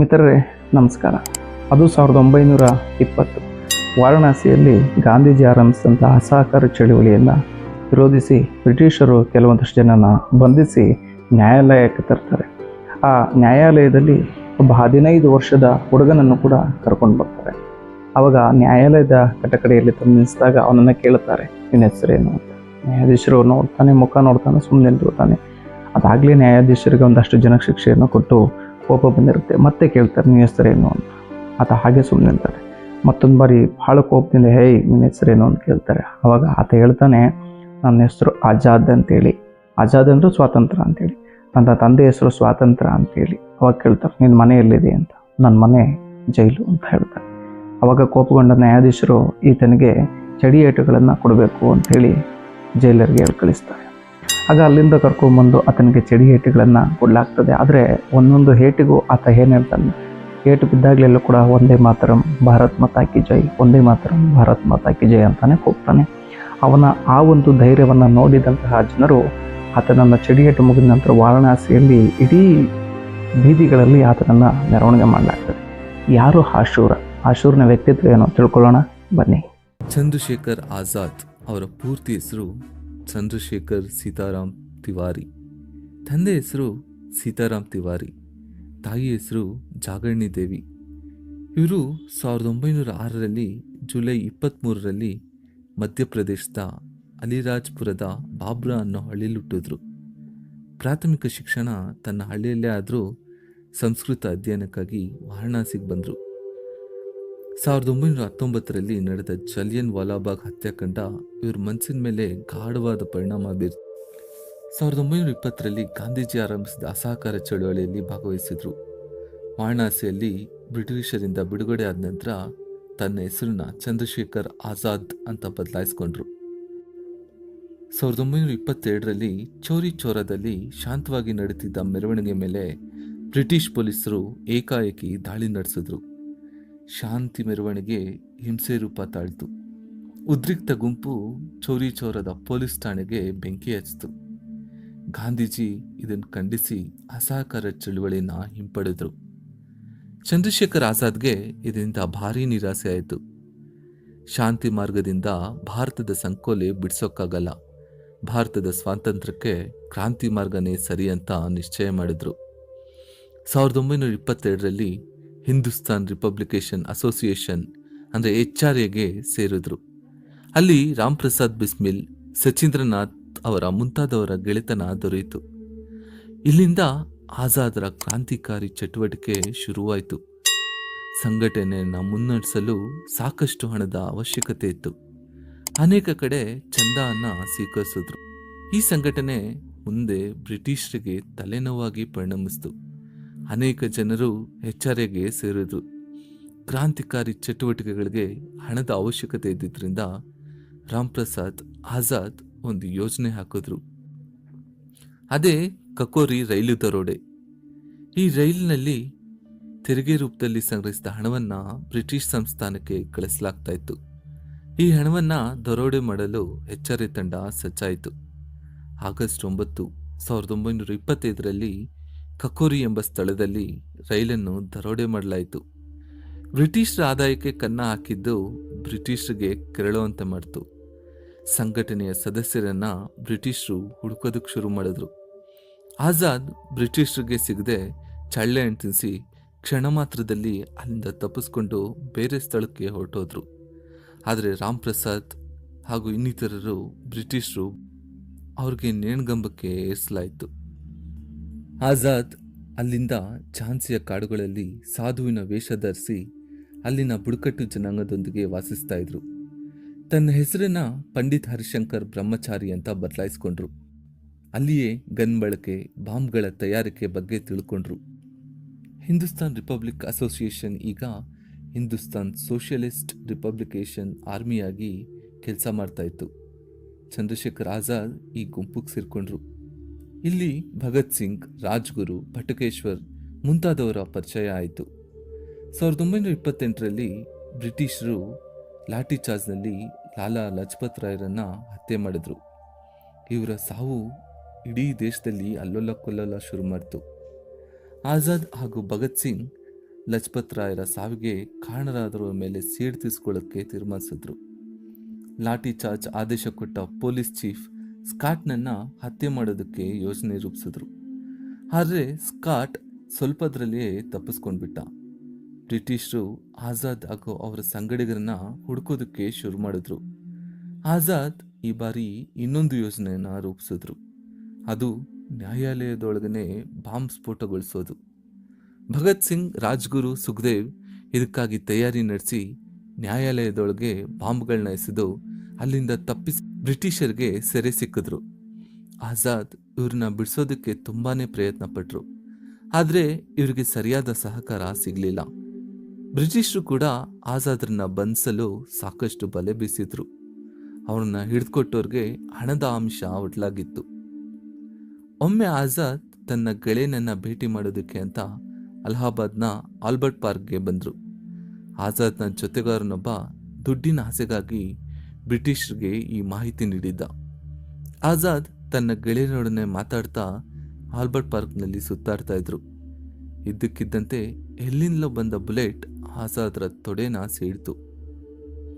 ಮಿತ್ರರೇ ನಮಸ್ಕಾರ. ಅದು 1920 ವಾರಣಾಸಿಯಲ್ಲಿ ಗಾಂಧೀಜಿ ಆರಂಭಿಸಿದಂಥ ಅಸಹಕಾರ ಚಳುವಳಿಯನ್ನು ವಿರೋಧಿಸಿ ಬ್ರಿಟಿಷರು ಕೆಲವೊಂದಷ್ಟು ಜನನ ಬಂಧಿಸಿ ನ್ಯಾಯಾಲಯಕ್ಕೆ ತರ್ತಾರೆ. ಆ ನ್ಯಾಯಾಲಯದಲ್ಲಿ ಒಬ್ಬ 15 ವರ್ಷದ ಹುಡುಗನನ್ನು ಕೂಡ ಕರ್ಕೊಂಡು ಬರ್ತಾರೆ. ಆವಾಗ ನ್ಯಾಯಾಲಯದ ಕಟಕಡೆಯಲ್ಲಿ ತಂದು ನಿಲ್ಲಿಸಿದಾಗ ಅವನನ್ನು ಕೇಳುತ್ತಾರೆ, ನಿನ್ನ ಹೆಸರೇನು ಅಂತ. ನ್ಯಾಯಾಧೀಶರು ನೋಡ್ತಾನೆ, ಮುಖ ನೋಡ್ತಾನೆ, ಸುಮ್ಮನೆ ನಿಂತಿರ್ತಾನೆ. ಅದಾಗಲೇ ನ್ಯಾಯಾಧೀಶರಿಗೆ ಒಂದಷ್ಟು ಜನ ಶಿಕ್ಷೆಯನ್ನು ಕೊಟ್ಟು ಕೋಪ ಬಂದಿರುತ್ತೆ. ಮತ್ತೆ ಕೇಳ್ತಾರೆ, ನಿನ್ನ ಹೆಸರೇನು ಅಂತ. ಆತ ಹಾಗೆ ಸುಮ್ಮನೆ ನಿಲ್ತಾರೆ. ಮತ್ತೊಂದು ಬಾರಿ ಭಾಳ ಕೋಪದಿಂದ, ಹೇಯ್ ನಿನ್ನ ಹೆಸರೇನು ಅಂತ ಕೇಳ್ತಾರೆ. ಆವಾಗ ಆತ ಹೇಳ್ತಾನೆ, ನನ್ನ ಹೆಸರು ಆಜಾದ್ ಅಂತೇಳಿ. ಆಜಾದ್ ಅಂದರೆ ಸ್ವಾತಂತ್ರ್ಯ ಅಂತೇಳಿ. ನನ್ನ ತಂದೆ ಹೆಸರು ಸ್ವಾತಂತ್ರ್ಯ ಅಂತೇಳಿ. ಅವಾಗ ಕೇಳ್ತಾರೆ, ನಿನ್ನ ಮನೆ ಎಲ್ಲಿದೆ ಅಂತ. ನನ್ನ ಮನೆ ಜೈಲು ಅಂತ ಹೇಳ್ತಾರೆ. ಅವಾಗ ಕೋಪಗೊಂಡ ನ್ಯಾಯಾಧೀಶರು ಈತನಿಗೆ ಚಡಿಯೇಟುಗಳನ್ನು ಕೊಡಬೇಕು ಅಂಥೇಳಿ ಜೈಲರಿಗೆ ಹೇಳಿ ಕಳಿಸ್ತಾರೆ. ಆಗ ಅಲ್ಲಿಂದ ಕರ್ಕೊಂಡ್ಬಂದು ಆತನಿಗೆ ಚಡಿಯೇಟುಗಳನ್ನು ಕೊಡಲಾಗ್ತದೆ. ಆದರೆ ಒಂದೊಂದು ಏಟಿಗೂ ಆತ ಏನು ಹೇಳ್ತಾನೆ, ಏಟು ಬಿದ್ದಾಗಲೆಲ್ಲ ಕೂಡ ಒಂದೇ ಮಾತರಂ ಭಾರತ್ ಮಾತಾ ಕಿ ಜೈ, ಒಂದೇ ಮಾತರಂ ಭಾರತ್ ಮಾತಾ ಕಿ ಜೈ ಅಂತಾನೆ ಹೋಗ್ತಾನೆ. ಅವನ ಆ ಒಂದು ಧೈರ್ಯವನ್ನು ನೋಡಿದಂತಹ ಜನರು ಆತನನ್ನು ಚಡಿಯೇಟು ಮುಗಿದ ನಂತರ ವಾರಣಾಸಿಯಲ್ಲಿ ಇಡೀ ಬೀದಿಗಳಲ್ಲಿ ಆತನನ್ನು ಮೆರವಣಿಗೆ ಮಾಡಲಾಗ್ತದೆ. ಯಾರು ಆಶೂರ್ನ ವ್ಯಕ್ತಿತ್ವ ಏನೋ ತಿಳ್ಕೊಳ್ಳೋಣ ಬನ್ನಿ. ಚಂದ್ರಶೇಖರ್ ಆಜಾದ್ ಅವರ ಪೂರ್ತಿ ಹೆಸರು ಚಂದ್ರಶೇಖರ್ ಸೀತಾರಾಮ್ ತಿವಾರಿ. ತಂದೆ ಹೆಸರು ಸೀತಾರಾಮ್ ತಿವಾರಿ, ತಾಯಿ ಹೆಸರು ಜಾಗರಣಿ ದೇವಿ. ಇವರು 1906ರಲ್ಲಿ ಜುಲೈ 23ರಲ್ಲಿ ಮಧ್ಯಪ್ರದೇಶದ ಅಲಿರಾಜ್ಪುರದ ಬಾಬ್ರಾ ಅನ್ನೋ ಹಳ್ಳಿಯಲ್ಲಿ ಹುಟ್ಟಿದ್ರು. ಪ್ರಾಥಮಿಕ ಶಿಕ್ಷಣ ತನ್ನ ಹಳ್ಳಿಯಲ್ಲೇ ಆದರೂ ಸಂಸ್ಕೃತ ಅಧ್ಯಯನಕ್ಕಾಗಿ ವಾರಣಾಸಿಗೆ ಬಂದರು. 1919ರಲ್ಲಿ ನಡೆದ ಜಲಿಯನ್ ವಾಲಾಬಾಗ್ ಹತ್ಯಾಕಾಂಡ ಇವ್ರ ಮನಸ್ಸಿನ ಮೇಲೆ ಗಾಢವಾದ ಪರಿಣಾಮ ಬೀರ್ 1920ರಲ್ಲಿ ಗಾಂಧೀಜಿ ಆರಂಭಿಸಿದ ಅಸಹಕಾರ ಚಳವಳಿಯಲ್ಲಿ ಭಾಗವಹಿಸಿದ್ರು. ವಾರಣಾಸಿಯಲ್ಲಿ ಬ್ರಿಟಿಷರಿಂದ ಬಿಡುಗಡೆ ಆದ ನಂತರ ತನ್ನ ಹೆಸರನ್ನ ಚಂದ್ರಶೇಖರ್ ಆಜಾದ್ ಅಂತ ಬದಲಾಯಿಸಿಕೊಂಡ್ರು. 1922ರಲ್ಲಿ ಚೌರಿ ಚೌರಾದಲ್ಲಿ ಶಾಂತವಾಗಿ ನಡೀತಿದ್ದ ಮೆರವಣಿಗೆ ಮೇಲೆ ಬ್ರಿಟಿಷ್ ಪೊಲೀಸರು ಏಕಾಏಕಿ ದಾಳಿ ನಡೆಸಿದ್ರು. ಶಾಂತಿ ಮೆರವಣಿಗೆ ಹಿಂಸೆ ರೂಪ ತಾಳ್ತು. ಉದ್ರಿಕ್ತ ಗುಂಪು ಚೌರಿ ಚೌರದ ಪೊಲೀಸ್ ಠಾಣೆಗೆ ಬೆಂಕಿ ಹಚ್ಚಿತು. ಗಾಂಧೀಜಿ ಇದನ್ನು ಖಂಡಿಸಿ ಅಸಹಕಾರ ಚಳುವಳಿನ ಹಿಂಪಡೆದರು. ಚಂದ್ರಶೇಖರ್ ಆಜಾದ್ಗೆ ಇದರಿಂದ ಭಾರೀ ನಿರಾಸೆ ಆಯಿತು. ಶಾಂತಿ ಮಾರ್ಗದಿಂದ ಭಾರತದ ಸಂಕೋಲೆ ಬಿಡಿಸೋಕ್ಕಾಗಲ್ಲ, ಭಾರತದ ಸ್ವಾತಂತ್ರ್ಯಕ್ಕೆ ಕ್ರಾಂತಿ ಮಾರ್ಗನೇ ಸರಿ ಅಂತ ನಿಶ್ಚಯ ಮಾಡಿದ್ರು. 1922ರಲ್ಲಿ ಹಿಂದೂಸ್ತಾನ್ ರಿಪಬ್ಲಿಕೇಶನ್ ಅಸೋಸಿಯೇಷನ್ ಅಂದರೆ HRAಗೆ ಸೇರಿದ್ರು. ಅಲ್ಲಿ ರಾಮ್ ಪ್ರಸಾದ್ ಬಿಸ್ಮಿಲ್, ಸಚೀಂದ್ರನಾಥ್ ಅವರ ಮುಂತಾದವರ ಗೆಳೆತನ ದೊರೆಯಿತು. ಇಲ್ಲಿಂದ ಆಜಾದರ ಕ್ರಾಂತಿಕಾರಿ ಚಟುವಟಿಕೆ ಶುರುವಾಯಿತು. ಸಂಘಟನೆಯನ್ನು ಮುನ್ನಡೆಸಲು ಸಾಕಷ್ಟು ಹಣದ ಅವಶ್ಯಕತೆ ಇತ್ತು. ಅನೇಕ ಕಡೆ ಚಂದಾನ ಸ್ವೀಕರಿಸಿದ್ರು. ಈ ಸಂಘಟನೆ ಮುಂದೆ ಬ್ರಿಟಿಷರಿಗೆ ತಲೆನೋವಾಗಿ ಪರಿಣಮಿಸಿತು. ಅನೇಕ ಜನರು HRAಗೆ ಸೇರಿದ್ರು. ಕ್ರಾಂತಿಕಾರಿ ಚಟುವಟಿಕೆಗಳಿಗೆ ಹಣದ ಅವಶ್ಯಕತೆ ಇದ್ದಿದ್ದರಿಂದ ರಾಮ್ ಪ್ರಸಾದ್ ಆಜಾದ್ ಒಂದು ಯೋಜನೆ ಹಾಕಿದ್ರು. ಅದೇ ಕಕೋರಿ ರೈಲು ದರೋಡೆ. ಈ ರೈಲಿನಲ್ಲಿ ತೆರಿಗೆ ರೂಪದಲ್ಲಿ ಸಂಗ್ರಹಿಸಿದ ಹಣವನ್ನು ಬ್ರಿಟಿಷ್ ಸಂಸ್ಥಾನಕ್ಕೆ ಕಳಿಸಲಾಗ್ತಾ ಇತ್ತು. ಈ ಹಣವನ್ನು ದರೋಡೆ ಮಾಡಲು HRA ತಂಡ ಸಜ್ಜಾಯಿತು. ಆಗಸ್ಟ್ 9, 1925ರಲ್ಲಿ ಕಕೋರಿ ಎಂಬ ಸ್ಥಳದಲ್ಲಿ ರೈಲನ್ನು ದರೋಡೆ ಮಾಡಲಾಯಿತು. ಬ್ರಿಟಿಷರ ಆದಾಯಕ್ಕೆ ಕನ್ನ ಹಾಕಿದ್ದು ಬ್ರಿಟಿಷರಿಗೆ ಕೆರಳುವಂತೆ ಮಾಡಿತು. ಸಂಘಟನೆಯ ಸದಸ್ಯರನ್ನ ಬ್ರಿಟಿಷರು ಹುಡುಕೋದಕ್ಕೆ ಶುರು ಮಾಡಿದ್ರು. ಆಜಾದ್ ಬ್ರಿಟಿಷರಿಗೆ ಸಿಗದೆ ಚಳ್ಳೆ ಹಣ್ಣು ತಿನ್ನಿಸಿ ಕ್ಷಣ ಮಾತ್ರದಲ್ಲಿ ಅಲ್ಲಿಂದ ತಪ್ಪಿಸ್ಕೊಂಡು ಬೇರೆ ಸ್ಥಳಕ್ಕೆ ಹೊರಟೋದ್ರು. ಆದರೆ ರಾಮ್ ಪ್ರಸಾದ್ ಹಾಗೂ ಇನ್ನಿತರರು ಬ್ರಿಟಿಷರು ಅವ್ರಿಗೆ ನೇಣ್ಗಂಬಕ್ಕೆ ಏರಿಸಲಾಯಿತು. ಆಜಾದ್ ಅಲ್ಲಿಂದ ಝಾನ್ಸಿಯ ಕಾಡುಗಳಲ್ಲಿ ಸಾಧುವಿನ ವೇಷ ಧರಿಸಿ ಅಲ್ಲಿನ ಬುಡಕಟ್ಟು ಜನಾಂಗದೊಂದಿಗೆ ವಾಸಿಸ್ತಾ ಇದ್ರು. ತನ್ನ ಹೆಸರನ್ನ ಪಂಡಿತ್ ಹರಿಶಂಕರ್ ಬ್ರಹ್ಮಚಾರಿ ಅಂತ ಬದಲಾಯಿಸ್ಕೊಂಡ್ರು. ಅಲ್ಲಿಯೇ ಗನ್ ಬಳಕೆ, ಬಾಂಬ್ಗಳ ತಯಾರಿಕೆ ಬಗ್ಗೆ ತಿಳ್ಕೊಂಡ್ರು. ಹಿಂದೂಸ್ತಾನ್ ರಿಪಬ್ಲಿಕ್ ಅಸೋಸಿಯೇಷನ್ ಈಗ ಹಿಂದೂಸ್ತಾನ್ ಸೋಷಿಯಲಿಸ್ಟ್ ರಿಪಬ್ಲಿಕೇಶನ್ ಆರ್ಮಿಯಾಗಿ ಕೆಲಸ ಮಾಡ್ತಾ ಇತ್ತು. ಚಂದ್ರಶೇಖರ್ ಆಜಾದ್ ಈ ಗುಂಪಿಗೆ ಸೇರ್ಕೊಂಡ್ರು. ಇಲ್ಲಿ ಭಗತ್ ಸಿಂಗ್, ರಾಜ್ಗುರು, ಭಟಕೇಶ್ವರ್ ಮುಂತಾದವರ ಪರಿಚಯ ಆಯಿತು. 1928ರಲ್ಲಿ ಬ್ರಿಟಿಷರು ಲಾಠಿ ಚಾರ್ಜ್ನಲ್ಲಿ ಲಾಲಾ ಲಜಪತ್ ರಾಯರನ್ನ ಹತ್ಯೆ ಮಾಡಿದ್ರು. ಇವರ ಸಾವು ಇಡೀ ದೇಶದಲ್ಲಿ ಅಲ್ಲೋಲ ಕೊಲ್ಲೋಲ ಶುರು ಮಾಡಿತು. ಆಜಾದ್ ಹಾಗೂ ಭಗತ್ ಸಿಂಗ್ ಲಜಪತ್ ರಾಯರ ಸಾವಿಗೆ ಕಾರಣರಾದವರ ಮೇಲೆ ಸೇಡು ತೀರಿಸಿಕೊಳ್ಳಕ್ಕೆ ತೀರ್ಮಾನಿಸಿದ್ರು. ಲಾಠಿ ಚಾರ್ಜ್ ಆದೇಶ ಕೊಟ್ಟ ಪೊಲೀಸ್ ಚೀಫ್ ಸ್ಕಾಟ್ನನ್ನ ಹತ್ಯೆ ಮಾಡೋದಕ್ಕೆ ಯೋಜನೆ ರೂಪಿಸಿದ್ರು. ಆದರೆ ಸ್ಕಾಟ್ ಸ್ವಲ್ಪದ್ರಲ್ಲಿಯೇ ತಪ್ಪಿಸ್ಕೊಂಡ್ಬಿಟ್ಟ. ಬ್ರಿಟಿಷರು ಆಜಾದ್ ಹಾಗೂ ಅವರ ಸಂಗಡಿಗರನ್ನ ಹುಡುಕೋದಕ್ಕೆ ಶುರು ಮಾಡಿದ್ರು. ಆಜಾದ್ ಈ ಬಾರಿ ಇನ್ನೊಂದು ಯೋಜನೆಯನ್ನ ರೂಪಿಸಿದ್ರು. ಅದು ನ್ಯಾಯಾಲಯದೊಳಗನೆ ಬಾಂಬ್ ಸ್ಫೋಟಗೊಳಿಸೋದು. ಭಗತ್ ಸಿಂಗ್, ರಾಜ್ಗುರು, ಸುಖದೇವ್ ಇದಕ್ಕಾಗಿ ತಯಾರಿ ನಡೆಸಿ ನ್ಯಾಯಾಲಯದೊಳಗೆ ಬಾಂಬ್ಗಳನ್ನ ಎಸೆದು ಅಲ್ಲಿಂದ ತಪ್ಪಿಸಿ ಬ್ರಿಟಿಷರಿಗೆ ಸೆರೆ ಸಿಕ್ಕಿದ್ರು. ಆಜಾದ್ ಇವ್ರನ್ನ ಬಿಡಿಸೋದಕ್ಕೆ ತುಂಬಾನೇ ಪ್ರಯತ್ನ ಪಟ್ರು. ಆದ್ರೆ ಇವರಿಗೆ ಸರಿಯಾದ ಸಹಕಾರ ಸಿಗ್ಲಿಲ್ಲ. ಬ್ರಿಟಿಷರು ಕೂಡ ಆಜಾದ್ರನ್ನ ಬಂಧಿಸಲು ಸಾಕಷ್ಟು ಬಲೆ ಬೀಸಿದ್ರು. ಅವ್ರನ್ನ ಹಿಡಿದುಕೊಟ್ಟವ್ರಿಗೆ ಹಣದ ಅಂಶ ಒಡ್ಲಾಗಿತ್ತು. ಒಮ್ಮೆ ಆಜಾದ್ ತನ್ನ ಗೆಳೆಯನನ್ನ ಭೇಟಿ ಮಾಡೋದಕ್ಕೆ ಅಂತ ಅಲಹಾಬಾದ್ನ ಆಲ್ಬರ್ಟ್ ಪಾರ್ಕ್ಗೆ ಬಂದ್ರು. ಆಜಾದ್ನ ಜೊತೆಗಾರನೊಬ್ಬ ದುಡ್ಡಿನ ಆಸೆಗಾಗಿ ಬ್ರಿಟಿಷರಿಗೆ ಈ ಮಾಹಿತಿ ನೀಡಿದ್ದ. ಆಜಾದ್ ತನ್ನ ಗೆಳೆಯನೊಡನೆ ಮಾತಾಡ್ತಾ ಆಲ್ಬರ್ಟ್ ಪಾರ್ಕ್ನಲ್ಲಿ ಸುತ್ತಾಡ್ತಾ ಇದ್ರು. ಇದ್ದಕ್ಕಿದ್ದಂತೆ ಎಲ್ಲಿಂದಲೋ ಬಂದ ಬುಲೆಟ್ ಆಜಾದ್ರ ತೊಡೆನ ಸೀಳ್ತು.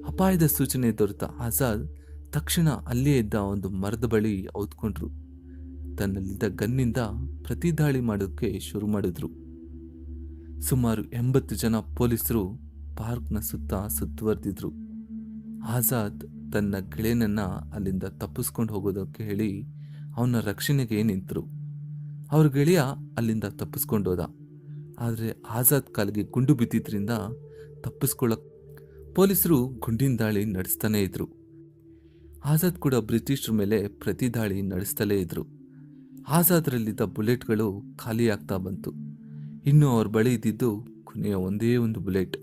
ಅಪಾಯದ ಸೂಚನೆ ದೊರೆತ ಆಜಾದ್ ತಕ್ಷಣ ಅಲ್ಲೇ ಇದ್ದ ಒಂದು ಮರದ ಬಳಿ ಔದ್ಕೊಂಡ್ರು. ತನ್ನಲ್ಲಿದ್ದ ಗನ್ನಿಂದ ಪ್ರತಿದಾಳಿ ಮಾಡೋಕ್ಕೆ ಶುರು ಮಾಡಿದ್ರು. ಸುಮಾರು 80 ಜನ ಪೊಲೀಸರು ಪಾರ್ಕ್ನ ಸುತ್ತ ಸುತ್ತುವರೆದಿದ್ರು. ಆಜಾದ್ ತನ್ನ ಗೆಳೆಯನನ್ನ ಅಲ್ಲಿಂದ ತಪ್ಪಿಸ್ಕೊಂಡು ಹೋಗೋದಕ್ಕೆ ಹೇಳಿ ಅವನ ರಕ್ಷಣೆಗೆ ನಿಂತರು. ಅವ್ರ ಗೆಳೆಯ ಅಲ್ಲಿಂದ ತಪ್ಪಿಸ್ಕೊಂಡೋದ. ಆದರೆ ಆಜಾದ್ ಕಾಲಿಗೆ ಗುಂಡು ಬಿದ್ದಿದ್ರಿಂದ ತಪ್ಪಿಸ್ಕೊಳ್ಳಕ್ ಪೊಲೀಸರು ಗುಂಡಿನ ದಾಳಿ ನಡೆಸ್ತಾನೆ ಇದ್ರು. ಆಜಾದ್ ಕೂಡ ಬ್ರಿಟಿಷರ ಮೇಲೆ ಪ್ರತಿದಾಳಿ ನಡೆಸ್ತಲೇ ಇದ್ರು. ಆಜಾದ್ರಲ್ಲಿದ್ದ ಬುಲೆಟ್ಗಳು ಖಾಲಿ ಆಗ್ತಾ ಬಂತು. ಇನ್ನು ಅವ್ರ ಬಳಿ ಇದ್ದಿದ್ದು ಕೊನೆಯ ಒಂದೇ ಒಂದು ಬುಲೆಟ್.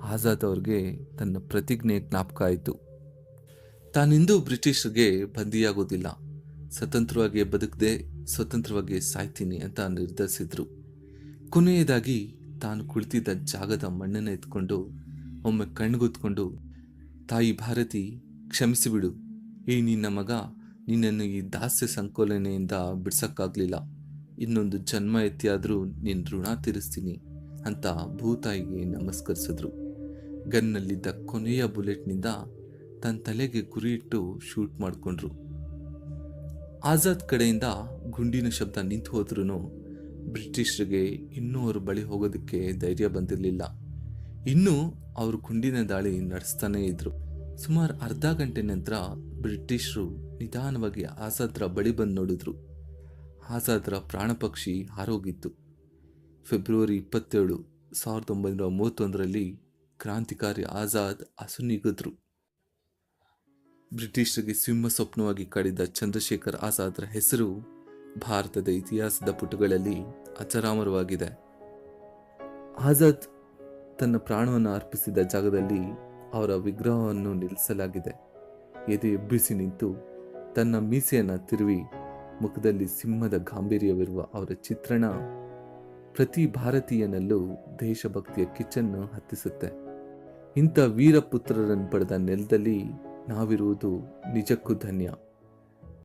ಆಜಾದ್ ಅವ್ರಿಗೆ ತನ್ನ ಪ್ರತಿಜ್ಞೆ ಜ್ಞಾಪಕ ಆಯಿತು. ತಾನೆಂದೂ ಬ್ರಿಟಿಷರಿಗೆ ಬಂದಿಯಾಗೋದಿಲ್ಲ, ಸ್ವತಂತ್ರವಾಗಿ ಬದುಕದೆ ಸ್ವತಂತ್ರವಾಗಿ ಸಾಯ್ತೀನಿ ಅಂತ ನಿರ್ಧರಿಸಿದ್ರು. ಕೊನೆಯದಾಗಿ ತಾನು ಕುಳಿತಿದ್ದ ಜಾಗದ ಮಣ್ಣನ್ನು ಎತ್ಕೊಂಡು ಒಮ್ಮೆ ಕಣ್ಗುತ್ಕೊಂಡು, ತಾಯಿ ಭಾರತಿ, ಕ್ಷಮಿಸಿಬಿಡು. ಈ ನಿನ್ನ ಮಗ ನಿನ್ನನ್ನು ಈ ದಾಸ್ಯ ಸಂಕೋಲನೆಯಿಂದ ಬಿಡ್ಸಕ್ಕಾಗ್ಲಿಲ್ಲ. ಇನ್ನೊಂದು ಜನ್ಮ ಎತ್ತಿಯಾದರೂ ನಿನ್ನ ಋಣ ತೀರಿಸ್ತೀನಿ ಅಂತ ಭೂತಾಯಿಗೆ ನಮಸ್ಕರಿಸಿದ್ರು. ಗನ್ನಲ್ಲಿದ್ದ ಕೊನೆಯ ಬುಲೆಟ್ನಿಂದ ತನ್ನ ತಲೆಗೆ ಗುರಿಯಿಟ್ಟು ಶೂಟ್ ಮಾಡಿಕೊಂಡ್ರು. ಆಜಾದ್ ಕಡೆಯಿಂದ ಗುಂಡಿನ ಶಬ್ದ ನಿಂತು ಹೋದ್ರೂ ಬ್ರಿಟಿಷರಿಗೆ ಇನ್ನೂ ಅವ್ರ ಬಳಿ ಹೋಗೋದಕ್ಕೆ ಧೈರ್ಯ ಬಂದಿರಲಿಲ್ಲ. ಇನ್ನೂ ಅವರು ಗುಂಡಿನ ದಾಳಿ ನಡೆಸ್ತಾನೇ ಇದ್ರು. ಸುಮಾರು ಅರ್ಧ ಗಂಟೆ ನಂತರ ಬ್ರಿಟಿಷರು ನಿಧಾನವಾಗಿ ಆಜಾದ್ರ ಬಳಿ ಬಂದು ನೋಡಿದ್ರು. ಆಜಾದ್ರ ಪ್ರಾಣಪಕ್ಷಿ ಹಾರೋಗಿತ್ತು. ಫೆಬ್ರವರಿ 27, 1931ರಲ್ಲಿ ಕ್ರಾಂತಿಕಾರಿ ಆಜಾದ್ ಅಸುನೀಗಿದ್ರು. ಬ್ರಿಟಿಷರಿಗೆ ಸಿಂಹ ಸ್ವಪ್ನವಾಗಿ ಕಾಡಿದ್ದ ಚಂದ್ರಶೇಖರ್ ಆಜಾದ್ರ ಹೆಸರು ಭಾರತದ ಇತಿಹಾಸದ ಪುಟಗಳಲ್ಲಿ ಅಜರಾಮರವಾಗಿದೆ. ಆಜಾದ್ ತನ್ನ ಪ್ರಾಣವನ್ನು ಅರ್ಪಿಸಿದ ಜಾಗದಲ್ಲಿ ಅವರ ವಿಗ್ರಹವನ್ನು ನಿಲ್ಲಿಸಲಾಗಿದೆ. ಎದೆ ಎಬ್ಬಿಸಿ ನಿಂತು ತನ್ನ ಮೀಸೆಯನ್ನು ತಿರುವಿ ಮುಖದಲ್ಲಿ ಸಿಂಹದ ಗಾಂಭೀರ್ಯವಿರುವ ಅವರ ಚಿತ್ರಣ ಪ್ರತಿ ಭಾರತೀಯನಲ್ಲೂ ದೇಶಭಕ್ತಿಯ ಕಿಚ್ಚನ್ನು ಹತ್ತಿಸುತ್ತೆ. ಇಂಥ ವೀರಪುತ್ರರನ್ನು ಪಡೆದ ನೆಲದಲ್ಲಿ ನಾವಿರುವುದು ನಿಜಕ್ಕೂ ಧನ್ಯ.